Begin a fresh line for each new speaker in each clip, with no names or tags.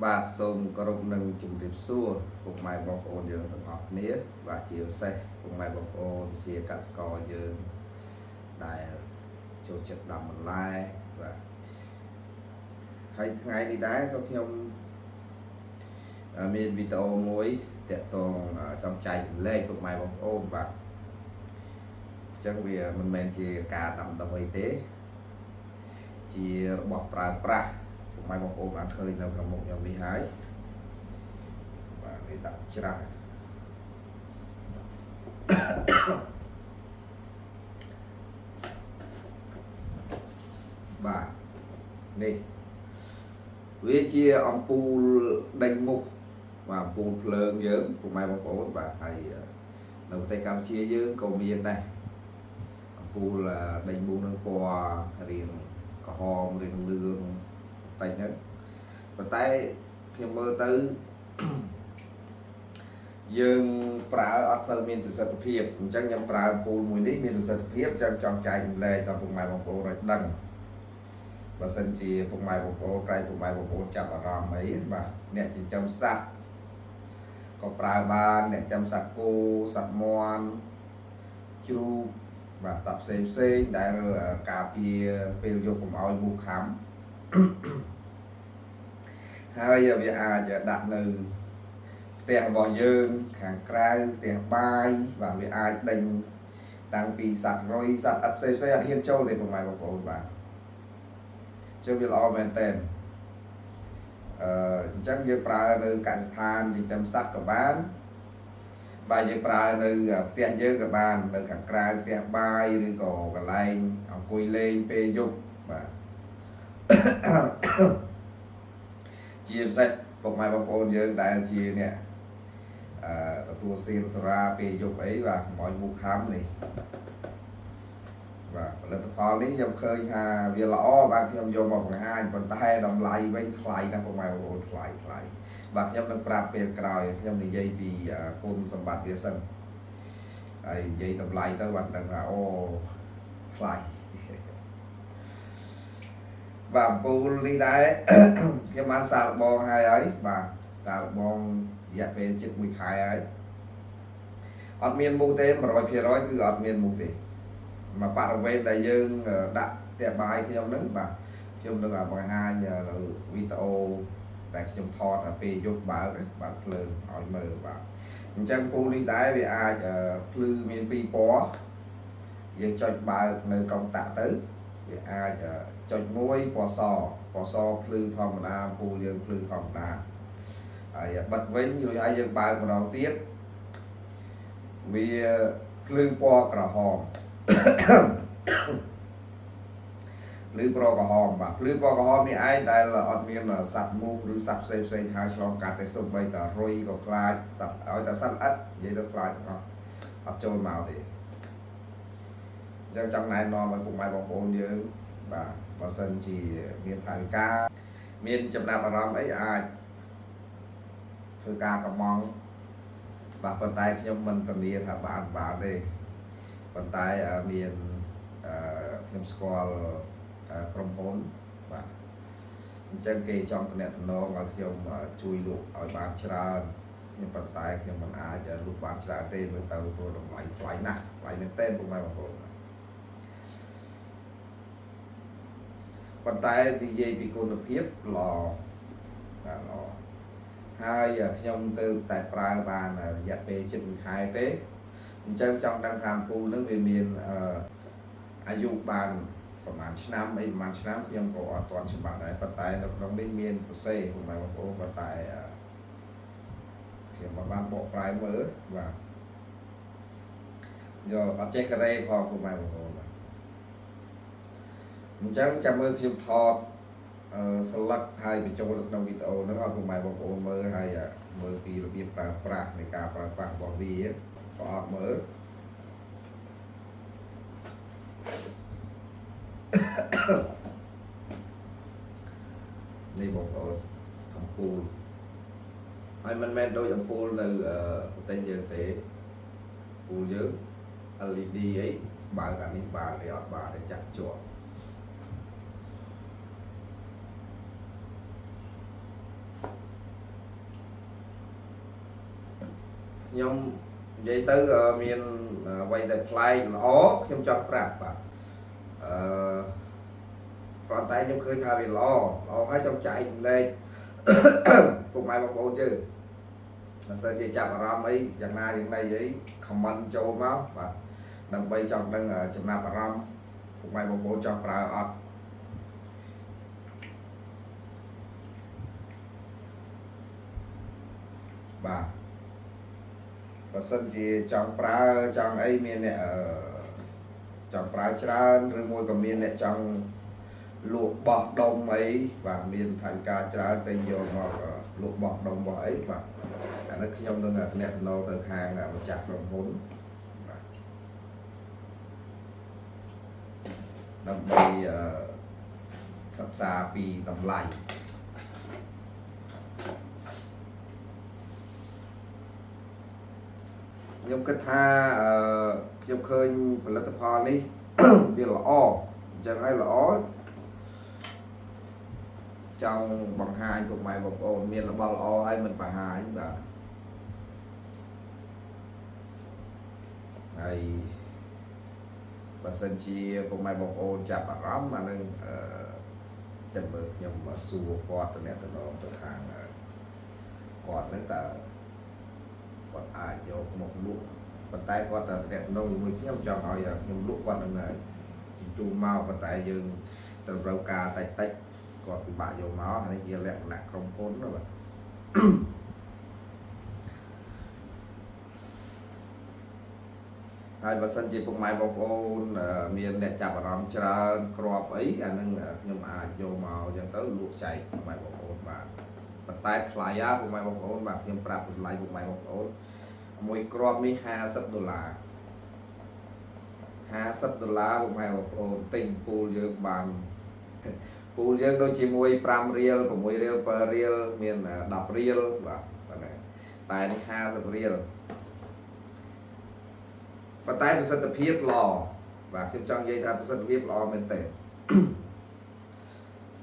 បាទសូមគោរពនឹងជំរាបសួរពុកម៉ែបងប្អូនយើងទាំងអស់គ្នាបាទជាពិសេសពុកម៉ែបងប្អូនជាកសិករយើងដែលចូលចិត្តដាំបន្លែបាទហើយថ្ងៃនេះដែរក៏ខ្ញុំមានវីដេអូមួយតាក់ទងចង់ចែករំលែកពុកម៉ែបងប្អូនបាទអញ្ចឹងវាមិនមែនជាការដាំដុះអីទេជារបស់ប្រើប្រាស់ពុកម៉ែបងប្អូនបានឃើញនៅក្នុងមុខខ្ញុំនេះហើយបាទនេះដាក់ច្រាស់បាទនេះវាជាអំពូលដេញមុខបាទអំពូលភ្លើងយើងពុកម៉ែបងប្អូនបាទហើយនៅប្រទេសកម្ពុជាយើងក៏មានដែរអំពូលដេញមុខនឹងពណ៌រៀងក្រហមរៀងលឿងតែហ្នឹងប៉ុន្តែខ្ញុំមើលទៅយើងប្រើអត់ទៅមានប្រសិទ្ធភាពអញ្ចឹងខ្ញុំប្រើអំពូលមួយនេះមានប្រសិទ្ធភាពអញ្ចឹងចង់ចែករំលែកដល់ពុកម៉ែបងប្អូនឲ្យដឹងបើសិនជាពុកម៉ែបងប្អូនក្រែងពុកម៉ែបងប្អូនចាប់អារម្មណ៍អីបាទអ្នកចិញ្ចឹមសត្វក៏ប្រើបានអ្នកចិញ្ចឹមសត្វគោសត្វមាន់ជ្រូកបាទសត្វផ្សេងដែលការពារពេលយកកុំឲ្យមូសខាំហើយវាអាចដាក់នៅផ្ទះរបស់យើងខាងក្រៅផ្ទះបាយបាទវាអាចដេញតាំងពីសត្វរុយសត្វអត់ផ្សេងអត់ហ៊ានចូលទេពុកម៉ែបងប្អូនបាទជឿវាល្អមែនតើអញ្ចឹងយើងប្រើនៅកសិដ្ឋានចិញ្ចឹមសត្វក៏បានបាទយើងប្រើនៅផ្ទះយើងក៏បាននៅខាងក្រៅផ្ទះបាយឬក៏កន្លែងអង្គុយលេងពេលយប់បាទជាពិសេសពុកម៉ែបងប្អូនយើងដែលជាអ្នកទទួលសៀនសារាពេលយប់អីបាទកុំឲ្យមូសខាំនេះបាទផលិតផលនេះខ្ញុំឃើញថាវាល្អបាទខ្ញុំយកមកបង្ហាញប៉ុន្តែតម្លៃវិញថ្លៃណាស់ពុកម៉ែបងប្អូនថ្លៃបាទខ្ញុំនឹងប្រាប់ពេលក្រោយខ្ញុំនិយាយពីគុណសម្បត្តិវាសិនហើយនិយាយតម្លៃទៅបាទដឹងថាអូថ្លៃបាទអំពូលនេះដែរខ្ញុំបានសាកល្បងហើយបាទសាកល្បងរយៈពេលជិត1ខែហើយអត់មានមូសទេ 100% គឺអត់មានមូសទេមកបរិវេណដែលយើងដាក់ផ្ទះបាយខ្ញុំហ្នឹងបាទខ្ញុំនឹងបង្ហាញនៅវីដេអូដែលខ្ញុំថតពេលយប់បើកបាទភ្លើងឲ្យមើលបាទអញ្ចឹងពូនេះដែរវាអាចភ្លឺមាន2ពណ៌យើងចុចបើកនៅកុងតាក់ទៅវាអាចចុចមួយពណ៌សភ្លឺធម្មតាពូយើងភ្លឺធម្មតាហើយបិទវិញរួចហើយយើងបើកម្ដងទៀតវាភ្លឺពណ៌ក្រហមភ្លឺពណ៌ក្រហមបាទភ្លឺពណ៌ក្រហមនេះឯងដែលអត់មានសត្វមូសឬសត្វផ្សេងហើយឆ្លងកាត់តែសូម្បីតែរុយក៏ខ្លាចសត្វឲ្យតែសត្វល្អិតនិយាយទៅខ្លាចទាំងអស់អត់ចូលមកទេអញ្ចឹងចង់ណែនាំឲ្យពុកម៉ែបងប្អូនយើងបាទបើសិនជាមានថវិកាមានចំណាប់អារម្មណ៍អីអាចធ្វើការកម្មង់បាទប៉ុន្តែខ្ញុំមិនធានាថាបានទេប៉ុន្តែមានខ្ញុំស្គាល់ក្រុមហ៊ុនបាទអញ្ចឹងគេចង់តំណែងឲ្យខ្ញុំជួយលក់ឲ្យបានច្រើនnhưng ប៉ុន្តែខ្ញុំមិនអាចលក់បានច្រើនទេមើលទៅព្រោះតម្លៃថ្លៃណាស់ថ្លៃមែនទែនពុកម៉ែបងប្អូនប៉ុន្តែនិយាយពីគុណភាពល្អបាទល្អហើយខ្ញុំទៅតែប្រើបានរយៈពេលជិត1ខែទេអញ្ចឹងចង់ដឹងថាអំពូលនឹងវាមានអាយុបានប្រហែលឆ្នាំអីប្រហែលឆ្នាំខ្ញុំក៏អត់ទាន់ច្បាស់ដែរប៉ុន្តែនៅក្នុងនេះមានសរសេរពុកម៉ែបងប្អូនប៉ុន្តែខ្ញុំបានបកប្រែមើលបាទយកអត់ចេះការ៉េផងពុកម៉ែបងប្អូនបាទអញ្ចឹងចាំមើលខ្ញុំថតស្លឹកហើយបញ្ចូលទៅក្នុងវីដេអូហ្នឹងឲ្យពុកម៉ែបងប្អូនមើលហើយមើលពីរបៀបប្រើប្រាស់នៃការប្រើប្រាស់របស់វាក៏អត់មើលនេះបងប្អូនអំពូលហើយមិនមែនដូចអំពូលនៅប្រទេសយើងទេអំពូលយើង LED អីបើកអានេះបើកនេះអត់បើកទេចាក់ជាប់ nhom vậy tới miền quay tại play ló nhom cho prap bà còn tay nhom khơi tha về ló hay trong chạy lên cùng mai bọc ôn chứ là sao chơi chạm ram ấy dạng này ấy comment cho máu và đâm bay trong đang chậm nạp ram cùng mai bọc ôn trong pra bà và sân chỉ trong pra trong ấy miền này trong pra tràn rồi môi còn miền này trong luộc bọt đông ấy và miền thành ca tràn tây vô mà luộc bọt đông bọt ấy và nó khi nhom đơn là nẹt nó từ hàng là một chặt đồng vốn đâm bay thật xa vì tầm lại nhom cái tha nhom khơi là tập hòn đi việc là o chẳng hay là ó trong bằng hai của mày một ồn miền là bao o hay mình phải hai và này và sân chi của mày một ồn chặt bà rắm mà nên chân bực nhưng mà xua quạt từ nét từ nó từ hàng quạt đến ta quạt ai vô một lúc bàn tay quạt từ nét nông người kia cho hỏi nhưng lúc quạt là này chu mau bàn tay dừng từ rau cà tay tách còn bị bạ dầu máu hay kia lẹ nặng không khốn rồi bạn hai và sân chỉ cùng mai bọc ôn miền để chạm vào rong cho crop ấy anh nhưng mà dầu màu cho tới luộc chạy mai bọc ôn và tay thay á của mai bọc ôn và nhưng prap lại của mai bọc ôn mỗi crop đi $50 của mai bọc ôn tình pool dương bàn pool dương đôi chỉ mùi 5 riel của mùi riel per riel miền 10 riel và tại đi 50 riel và tayเป็นสัตว์เพียบหล่อvà khiêm trang dây taเป็นสัตว์เพียบหล่อmình tệ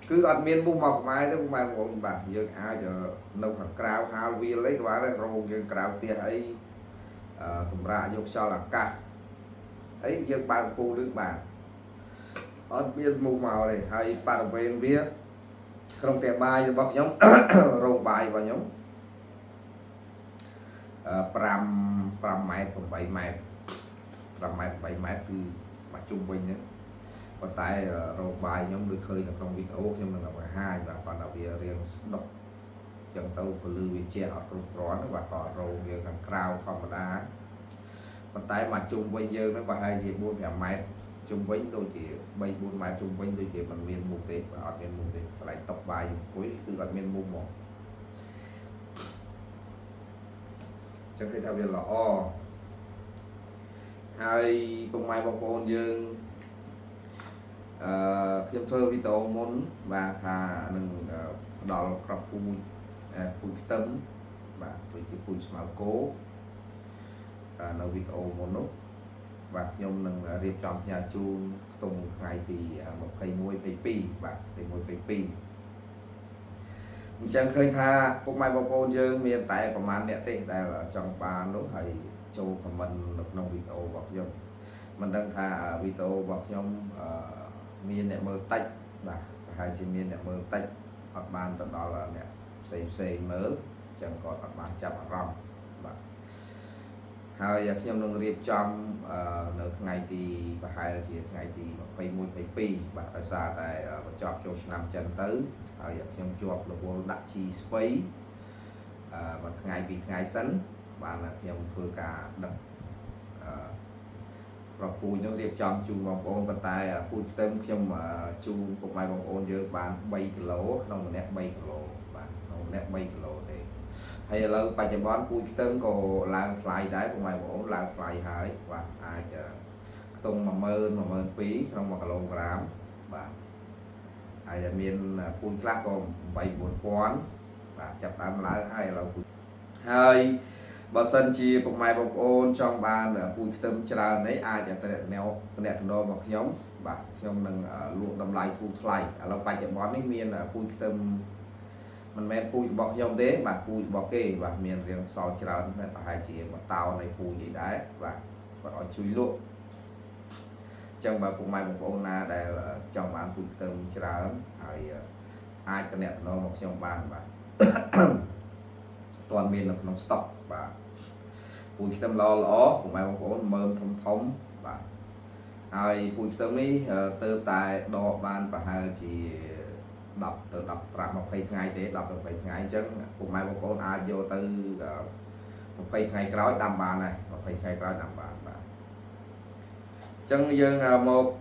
cứ ăn miên bung mọc mai đó mai một bạn dương ai giờ nông hàng cào Halloween lấy cái đó rồi dương cào tia ấy sầm ra dùng cho là ca ấy dương bàn phu nước bạn ăn miên bung màu này hay bàn bên bía không thể bài bọc giống rồng bài vào nhóm 5 mét và 7 mét 5 mét 7 métគឺមកជុំវិញហ្នឹងប៉ុន្តែរោបាយខ្ញុំដូចឃើញនៅក្នុងវីដេអូខ្ញុំនឹងបង្ហាញបាទគាត់ថាវារៀងស្ដុកចឹងទៅពលឺវាជះអត់គ្រប់គ្រាន់បាទក៏រោវាខាងក្រៅធម្មតាប៉ុន្តែមកជុំវិញយើងហ្នឹងប្រហែលជា 4-5 ម៉ែត្រជុំវិញដូចជា 3-4 ម៉ែត្រជុំវិញដូចជាមិនមានមុខទេបាទអត់មានមុខទេកន្លែងតុកបាយអង្គុយគឺអត់មានមុខហ្មងចឹងគេថាវាល្អហើយពុកម៉ែបងប្អូនយើងខ្ញុំធ្វើវីដេអូមុនបាទថានឹងផ្ដល់ក្របពូជខ្ទឹមបាទដូចជាពូជស្មៅគោនៅវីដេអូមុននោះបាទខ្ញុំនឹងរៀបចំផ្ញើជូនខ្ទង់ថ្ងៃទី21 22បាទ21 22អញ្ចឹងឃើញថាពុកម៉ែបងប្អូនយើងមានតែប្រហែលអ្នកទេដែលចង់បាននោះហើយចូល comment នៅក្នុងវីដេអូរបស់ខ្ញុំមិនដឹងថាវីដេអូរបស់ខ្ញុំមានអ្នកមើលតិចបាទប្រហែលជាមានអ្នកមើលតិចអត់បានទៅដល់អ្នកផ្សេងមើលអញ្ចឹងគាត់អត់បានចាប់អារម្មណ៍បាទហើយខ្ញុំនឹងរៀបចំនៅថ្ងៃទីប្រហែលជាថ្ងៃទី21 22បាទដោយសារតែបញ្ចប់ចូលឆ្នាំចិនទៅហើយខ្ញុំជាប់រវល់ដាក់ជីស្ពៃមួយថ្ងៃពីរថ្ងៃសិនបានខ្ញុំធ្វើការដឹកប្រពូជនោះរៀបចំជូនបងប្អូនប៉ុន្តែពូជខ្ទឹមខ្ញុំជូនពុកម៉ែបងប្អូនយើងបាន3គីឡូក្នុងម្នាក់3គីឡូបាទក្នុងម្នាក់3គីឡូទេហើយឥឡូវបច្ចុប្បន្នពូជខ្ទឹមក៏ឡើងថ្លៃដែរពុកម៉ែបងប្អូនឡើងថ្លៃហើយបាទអាចខ្ទង់10000 12000ក្នុង1គីឡូក្រាមបាទហើយមានពូជខ្លះក៏8-9000បាទចាប់ដើមឡើងហើយឥឡូវហើយបើសិនជាពុកម៉ែបងប្អូនចង់បានពូជខ្ទឹមច្រើនអីអាចទៅអ្នកតំណមកខ្ញុំបាទខ្ញុំនឹងលក់តម្លៃធូរថ្លៃឥឡូវបច្ចុប្បន្ននេះមានពូជខ្ទឹម mình men pui bọc nhom thế và pui bọc kê và miền riêng sau chả là hai chị mà tàu này pui gì đấy và nói chui lụa trong bà cũng mai một ông na đây là trong bán pui tôm chả hay ai cái này nó một trong bàn và toàn miền là nó stop và pui tôm lo ló cũng mai một ông mơm thông thống và ai pui tôm ấy từ tại đo ban và hai chị đọc từ đọc ra một phây ngày để đọc từ phây ngày chứ cùng mai một con ai vô từ một phây ngày cái đam bàn này một phây ngày cái đam bàn và chân dương một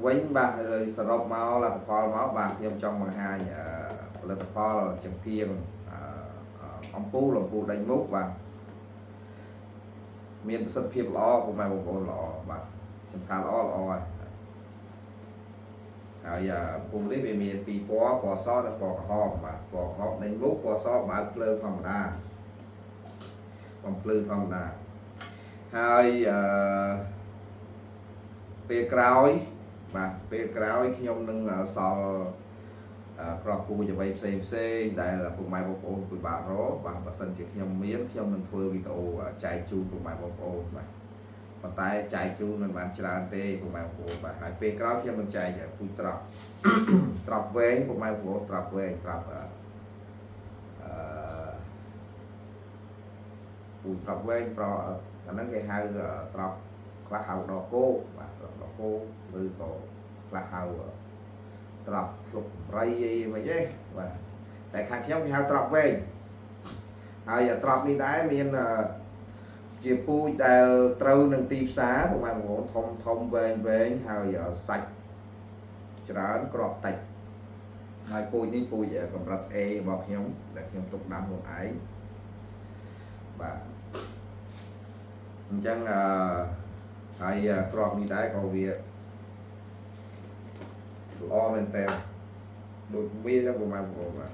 quánh ba rồi sờ rộp máu là phò máu bạc nhưng trong bằng hai là phò chừng kiêng ông pu đánh mút và miền sân phiêu lo của mai một con lọ và chừng khá lo rồi giờ cùng với về miền bị có sót là có hòm mà có hòm đánh bút có sót mà plơ phòng đa còn plơ phòng đa hai về cào mà về cào khi ông nâng sò crop cua cho vậy xem đây là cùng mai bọc ôn của bà ró và sân chỉ khi ông miếng khi ông nâng phơi video chạy chu cùng mai bọc ôn mà còn tay chạy chu nên bạn chả tê cùng mai bọc ôn và hai về cào khi ông chạy giờ cùi trọc trọc về cùng mai bọc ôn trọc về trọc cùi trọc về pro nó cái hai trọc là hào đỏ cô và đỏ cô với có là hào trọc lục ray mà chứ và tại khang khéo hào trọc về giờ trọc đi đá miền chia pui đào trâu nâng tiệp xá của mai một thông thông về hào giờ sạch cho đó crop tạch hai pui đi pui giờ còn rất e bọc nhóm để nhóm tục đâm một ấy và chẳng hay crop như đấy có việc lo lên tem đột mía cho của mai một mà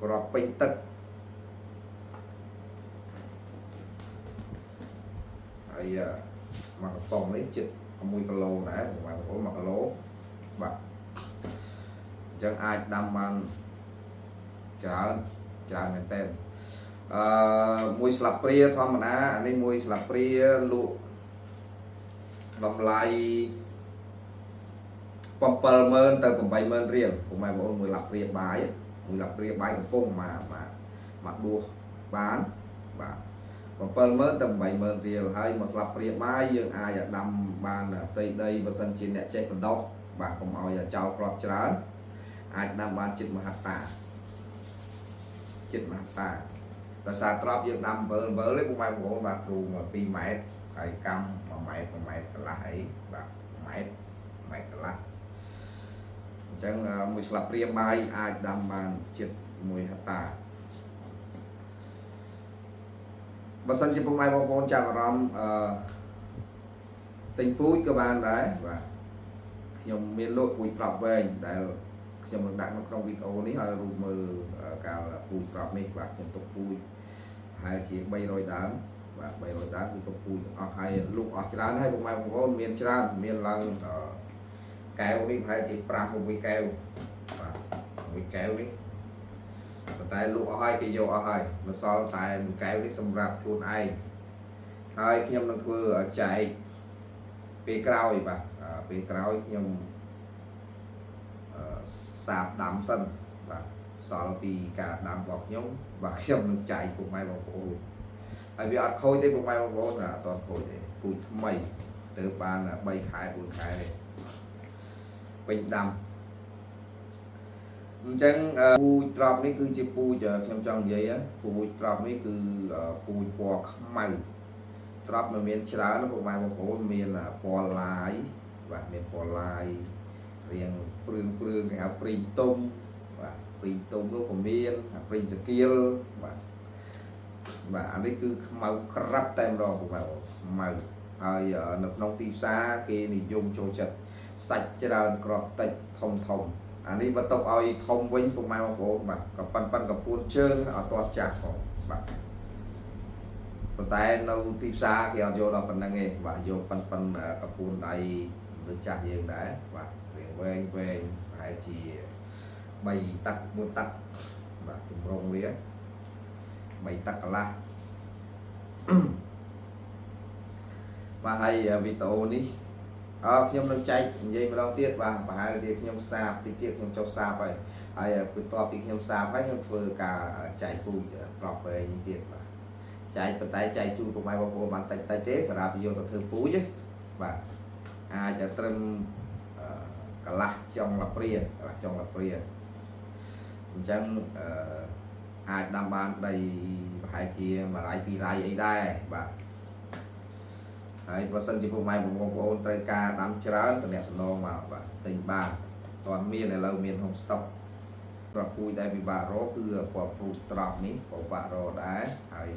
crop pin tất hay mặc toàn lấy chích mùi cà lô nãy của mai một mặc lố và chẳng ai đâm ăn trả lên tem mùi slap pria thôi mà na anh ấy mùi slap pria lụ đầm lai pompel mơn từ cùng bay mơn riêng của mày bộ mùi lap pria bái cung mà đua bán và pompel mơn từ bay mơn riêng hay một slap pria bái dương ai ở đầm bàn ở tây đây và sân trên nhẹ trên phần đâu và cùng ao giờ chào crop chán ai đầm bàn chích mà ta là sao drop dương đâm vỡ lấy của mai của bà trù mà pi mẹ phải cam mà mẹ lại và mẹ là chẳng mùi slap ria bay ai đâm bàn chết mùi hạt và sân chỉ của mai con chào rong tình phúi các bạn đấy và nhom miền lội bụi drop về để khi mình đặt trong video này hơi rụt mờ cao là bụi drop này và nhận tục bụi hai chị bay rồi đám và bay rồi đám thì tục bụi hai lúc ở chán hay bông mai có miền chán miền lăng kéo đi hai chị pram một cái kéo và một kéo đi tại lúc ở hai cái vô ở hai nó so tại một kéo đi xong rạp luôn ai hai khi em đang vừa chạy về cao và về cao nhưng sạp đám sân và sau khi cả đám bọc nhóm và khi mình chạy cùng mai bọc ô ai bị ăn khôi thế cùng mai bọc ô là toàn khôi để cùi mày từ ban là bay khai buồn khai này bình đầm chẳng pui trọc này cứ chỉ pui giờ trong vậy á pui trọc này cứ pui qua mày trọc mà miền chả nó cùng mai bọc ô miền là bò lái và miền bò lái riêng prương cái học prinh tôm và prinh tôm nó của miền prinh skill và anh ấy cứ màu crap tem rồi của màu giờ nộp nông tim xa kia thì dùng cho chật sạch cho đàn crop tạch thông anh ấy bắt tóc ai thông với của màu của mà gặp pan gặp buôn trơn ở toàn chạc của bạn tay nông tim xa thì vô là phần năng nghề và vô pan gặp buôn đây với chạc gì đấy và về hai chị bay tắt buôn tắt បាទទម្រង់វា3 តឹកកន្លះ បាទហើយវីដេអូនេះខ្ញុំនឹងចែកនិយាយម្ដងទៀតបាទប្រហែលជាខ្ញុំសាបតិចទៀតខ្ញុំចុះសាបហើយបន្ទាប់ពីខ្ញុំសាបហើយខ្ញុំធ្វើការចែកពូជប្រប់វិញនេះទៀតបាទចែកប៉ុន្តែចែកជូនពុកម៉ែបងប្អូនបានតិចទេសម្រាប់យកទៅធ្វើពូជបាទអាចត្រឹមកន្លះចុងឡាព្រាអញ្ចឹងអាចដាំបានដីប្រហែលជា1 រ៉ៃ 2 រ៉ៃអីដែរបាទហើយបើសិនជាពុកម៉ែបងប្អូនត្រូវការដាំច្រើនតំណែងសំណងមកបាទទិញបានតន់មានឥឡូវមានក្នុងស្តុកប្រពូជដែលពិបាករកគឺប្រពូជត្រប់នេះពិបាករកដែរហើយ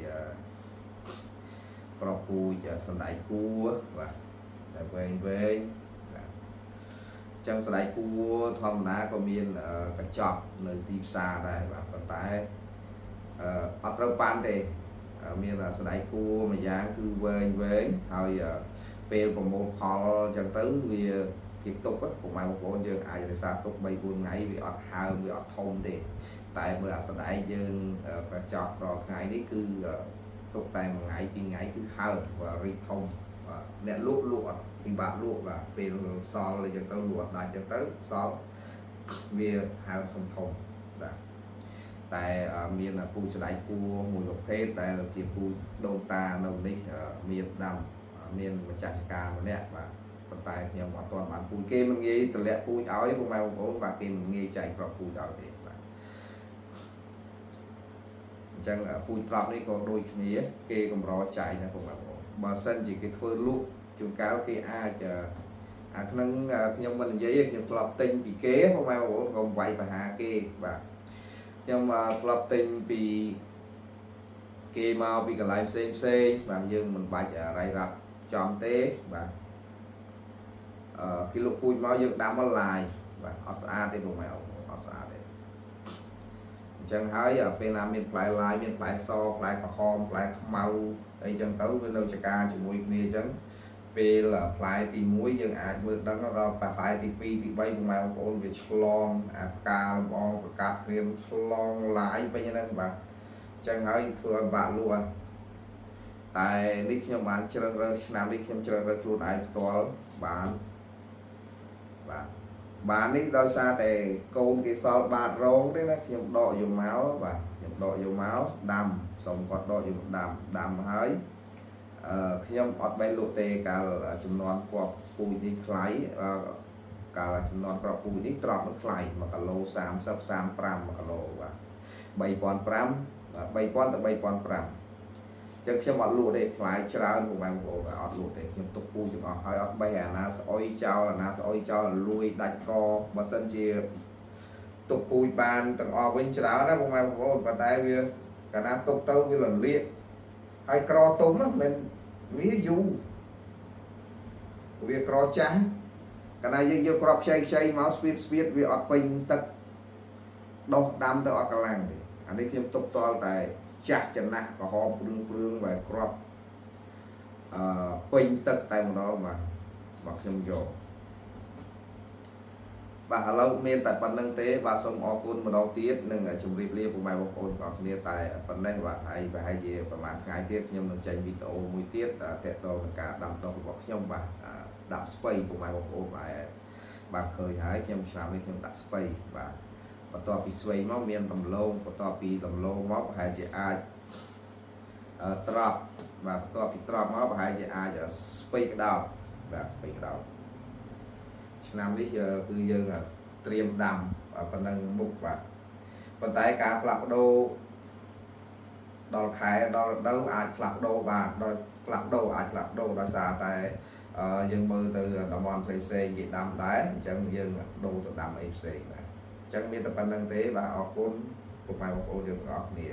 ប្រពូជសណ្ដែកគួរបាទតែវែងបាទចឹងសណ្ដែកគួរធម្មតាក៏មានកញ្ចប់នៅទីផ្សារដែរបាទប៉ុន្តែអត់ត្រូវបានទេមានសណ្ដែកគួរមួយយ៉ាងគឺវែងហើយពេលប្រមូលផលចឹងទៅវាគេទុកពុកម៉ែបងប្អូនយើងអាចរក្សាទុក 3 4 ថ្ងៃវាអត់ហើមវាអត់ធំទេតែបើអាសណ្ដែកយើងកញ្ចប់រាល់ថ្ងៃនេះគឺទុកតែ1 ថ្ងៃ 2 ថ្ងៃគឺហើមរីកធំអ្នកលក់អត់ពិបាកលក់បាទពេលសល់អញ្ចឹងទៅលក់អត់ដាច់អញ្ចឹងទៅសល់វាហើមធំបាទតែមានពូជសណ្ដែកគួរមួយប្រភេទដែលជាពូជដូនតានៅនេះមានដាំមានម្ចាស់ចការម្នាក់បាទប៉ុន្តែខ្ញុំអត់ទាន់បានពូជគេមិនងាយតម្លាក់ពូជឲ្យពុកម៉ែបងប្អូនបាទគេមិនងាយចែកគ្រាប់ពូជឲ្យទេបាទអញ្ចឹងពូជត្រប់នេះក៏ដូចគ្នាគេកម្រចែកណាពុកម៉ែបងប្អូនបើសិនជាគេធ្វើលក់ជួនកាលគេអាចក្នុងខ្ញុំមិននិយាយទេខ្ញុំធ្លាប់ទិញពីគេពុកម៉ែបងប្អូនក៏វាយបហាគេបាទខ្ញុំធ្លាប់ទិញពីគេមកពីកន្លែងផ្សេងបាទយើងមិនបាច់រៃរ៉ាប់ចំទេបាទគេលក់ពូជមកយើងដាំមកឡាយបាទអត់ស្អាតទេពុកម៉ែអត់ស្អាតទេអញ្ចឹងហើយពេលណាមានផ្លែឡាយមានផ្លែសផ្លែក្រហមផ្លែខ្មៅអីចឹងទៅវានៅចការជាមួយគ្នាអញ្ចឹងពេលផ្លែទី1យើងអាចមើលដឹងដល់ផ្លែទី2ទី3ពុកម៉ែបងប្អូនវាឆ្លងផ្កាលំអងប្រកាសគ្រាមឆ្លងឡាយវិញហ្នឹងបាទអញ្ចឹងហើយធ្វើឲ្យបាក់លក់តែនេះខ្ញុំបានជ្រើសរើសឆ្នាំនេះខ្ញុំជ្រើសរើសខ្លួនឯងផ្ទាល់បាននេះដោយសារតែកូនគេសល់បាតរងទេណាខ្ញុំដកយកមកបាទខ្ញុំដកយកមកដាំសុំគាត់ដកយកដាំហើយខ្ញុំអត់បានលក់ទេកាលចំនួនគ្រាប់ពូជនេះថ្លៃកាលចំនួនគ្រាប់ពូជនេះត្រប់នឹងថ្លៃ1 គីឡូ 30 35 1 គីឡូបាទ3500ទៅ 3500ចឹងខ្ញុំអត់លក់ទេថ្លៃច្រើនពុកម៉ែបងប្អូនអត់លក់ទេខ្ញុំទុកពូជទាំងអស់ហើយអត់បេះអាណាស្អុយចោលលួយដាច់កបើសិនជាទុកពូជបានទាំងអស់វិញច្រើនណាពុកម៉ែបងប្អូនប៉ុន្តែវាកាលណាទុកទៅវារលាកហើយក្រទុំហ្នឹងមិនវាយូរវាក្រចាស់កាលណាយើងយកគ្រាប់ខ្ចីមកស្ពាតវាអត់ពេញទឹកដុះដាំទៅអត់កម្លាំងទេអានេះខ្ញុំទុកតល់តែចាស់ចំណាស់ក្រហមព្រឿងបែបគ្រាប់ពេញទឹកតែម្ដងបាទខ្ញុំយកបាទឥឡូវមានតែប៉ុណ្្នឹងទេបាទសូមអរគុណម្ដងទៀតនិងជម្រាបលាពុកម៉ែបងប្អូនបងប្អូនគ្នាតែប៉ុណ្ណេះបាទហើយប្រហែលជាប្រហែលថ្ងៃទៀតខ្ញុំនឹងចេញវីដេអូមួយទៀតទាក់ទងនឹងការដាំដុះរបស់ខ្ញុំបាទដាក់ស្ពៃពុកម៉ែបងប្អូនបាទឃើញហើយខ្ញុំឆ្នាំនេះខ្ញុំដាក់ស្ពៃបាទបន្ទាប់ពីស្វែងមកមានដំឡូងបន្ទាប់ពីដំឡូងមកប្រហែលជាអាចត្រប់បាទបន្ទាប់ពីត្រប់មកប្រហែលជាអាចស្ពៃក្តោបបាទស្ពៃក្តោបឆ្នាំនេះគឺយើងត្រៀមដាំប៉ុណ្ណឹងមុខបាទប៉ុន្តែការផ្លាស់ប្ដូរដល់ខែដល់រដូវអាចផ្លាស់ប្ដូរបាទដល់ផ្លាស់ប្ដូរអាចផ្លាស់ប្ដូរដោយសារតែយើងមើលទៅតំបន់ផ្សេងគេដាំដែរអញ្ចឹងយើងដូរទៅដាំអីផ្សេងបាទអញ្ចឹងមានតែប៉ុណ្្នឹងទេបាទអរគុណពុកម៉ែបងប្អូនយើងទាំងអស់គ្នា